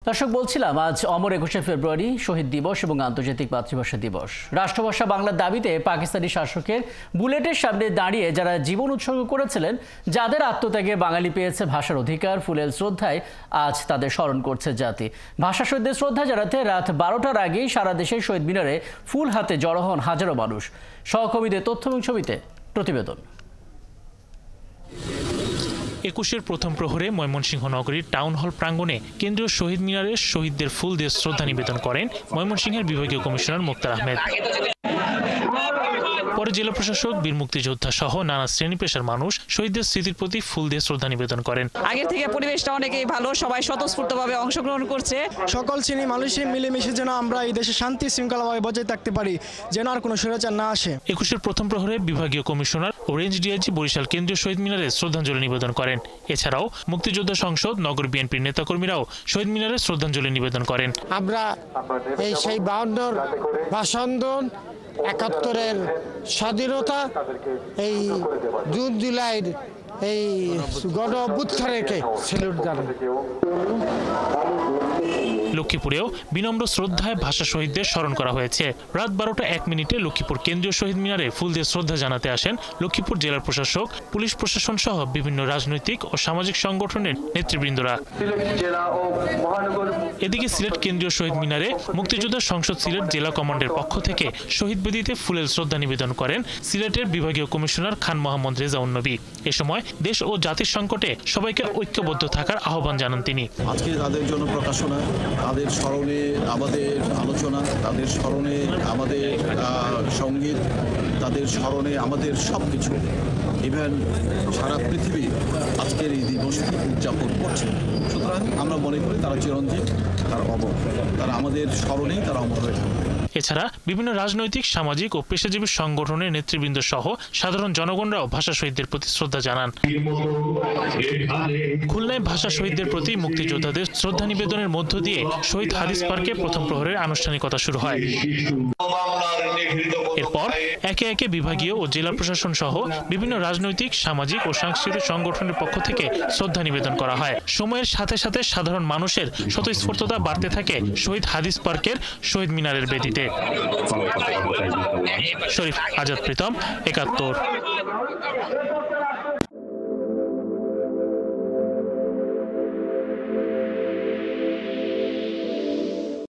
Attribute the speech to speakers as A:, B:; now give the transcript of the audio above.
A: দর্শক, বলছিলাম আজ অমর 21শে ফেব্রুয়ারি শহীদ দিবস এবং আন্তর্জাতিক মাতৃভাষা দিবস। রাষ্ট্রভাষা বাংলার দাবিতে পাকিস্তানি শাসকের বুলেটের সামনে দাঁড়িয়ে যারা জীবন উৎসর্গ করেছিলেন, যাদের আত্মত্যাগে বাঙালি পেয়েছে ভাষার অধিকার, ফুলেল শ্রদ্ধায় আজ তাদের স্মরণ করছে জাতি। ভাষা শহীদদের শ্রদ্ধা জানাতে রাত 12টার আগেই সারা দেশে শহীদ মিনারে ফুল হাতে জড়ো হন হাজারো মানুষ। সহকর্মীদের তথ্য এবং ছবিতে প্রতিবেদন।
B: 21-এর প্রথম প্রহরে ময়মনসিংহ নগরীর টাউন হল প্রাঙ্গণে কেন্দ্রীয় শহীদ মিনারে শহীদদের ফুল দিয়ে শ্রদ্ধা নিবেদন করেন ময়মনসিংহের বিভাগীয় কমিশনার মুক্তার আহমেদ। পরে জেলা প্রশাসক, বীর মুক্তিযোদ্ধা সহ নানা শ্রেণী পেশার মানুষ শহীদদের স্মৃতির প্রতি ফুল দিয়ে শ্রদ্ধা নিবেদন করেন।
C: আগের থেকে পরিবেশটা অনেকই ভালো, সবাই স্বতঃস্ফূর্তভাবে অংশগ্রহণ করছে।
D: সকল শ্রেণী মানুষের মিলেমিশে যেন আমরা এই দেশে শান্তি শৃঙ্খলাভাবে বজায় থাকতে পারি, যেন আর কোনো স্বৈরাচার না আসে।
B: 21-এর প্রথম প্রহরে বিভাগীয় কমিশনার ও রেঞ্জ ডিআইজি বরিশাল কেন্দ্রীয় শহীদ মিনারে শ্রদ্ধাঞ্জলি নিবেদন করেন। এছাড়াও মুক্তিযোদ্ধা সংসদ, নগর বিএনপির নেতাকর্মীরাও শহীদ মিনারে শ্রদ্ধাঞ্জলি নিবেদন করেন।
E: আমরা এই সেই 52-র ভাষা আন্দোলন, 71-এর স্বাধীনতা, এই জুন জুলাইয়ের এই গণ অভ্যুত্থানকে স্যালুট জানাই।
B: লক্ষ্মীপুরেও বিনম্র শ্রদ্ধায় ভাষা শহীদদের স্মরণ করা হয়েছে। রাত 12টা 1 মিনিটে লক্ষ্মীপুর কেন্দ্রীয় শহীদ মিনারে ফুল দিয়ে শ্রদ্ধা জানাতে আসেন লক্ষ্মীপুর জেলার প্রশাসক, পুলিশ প্রশাসন সহ বিভিন্ন রাজনৈতিক ও সামাজিক সংগঠনের নেতৃবৃন্দরা। এদিকে সিলেট কেন্দ্রীয় শহীদ মিনারে মুক্তিযোদ্ধা সংসদ সিলেট জেলা কমান্ডের পক্ষ থেকে শহীদ বেদিতে ফুলেল শ্রদ্ধা নিবেদন করেন সিলেটের বিভাগীয় কমিশনার খান মোহাম্মদ রেজাউন নবী। এ সময় দেশ ও জাতির সংকটে সবাইকে ঐক্যবদ্ধ থাকার আহ্বান জানান তিনি।
F: আজকে তাদের জন্য প্রকাশনা, তাদের স্মরণে আমাদের আলোচনা, তাদের স্মরণে আমাদের সঙ্গীত, তাদের স্মরণে আমাদের সবকিছু। ইভেন সারা পৃথিবী আজকের এই দিবসটি উদযাপন করছে। সুতরাং আমরা মনে করি তারা চিরঞ্জীব, তারা অমর, তারা আমাদের স্মরণেই তারা অমর হয়ে থাকবে।
B: এছাড়া বিভিন্ন রাজনৈতিক, সামাজিক ও পেশাজীবী সংগঠনের নেতৃবৃন্দ সহ সাধারণ জনগণরাও ভাষা শহীদদের প্রতি শ্রদ্ধা জানান। খুলনায় ভাষা শহীদদের প্রতি মুক্তিযোদ্ধাদের শ্রদ্ধা নিবেদনের মধ্য দিয়ে শহীদ হাদিস পার্কে প্রথম প্রহরের আনুষ্ঠানিকতা শুরু হয়। এরপর একে একে বিভাগীয় ও জেলা প্রশাসন সহ বিভিন্ন রাজনৈতিক, সামাজিক ও সাংস্কৃতিক সংগঠনের পক্ষ থেকে শ্রদ্ধা নিবেদন করা হয়। সময়ের সাথে সাথে সাধারণ মানুষের স্বতঃস্ফূর্ততা বাড়তে থাকে শহীদ হাদিস পার্কের শহীদ মিনারের বেদিতে। শরীফ আজাদ প্রীতম, ৭১।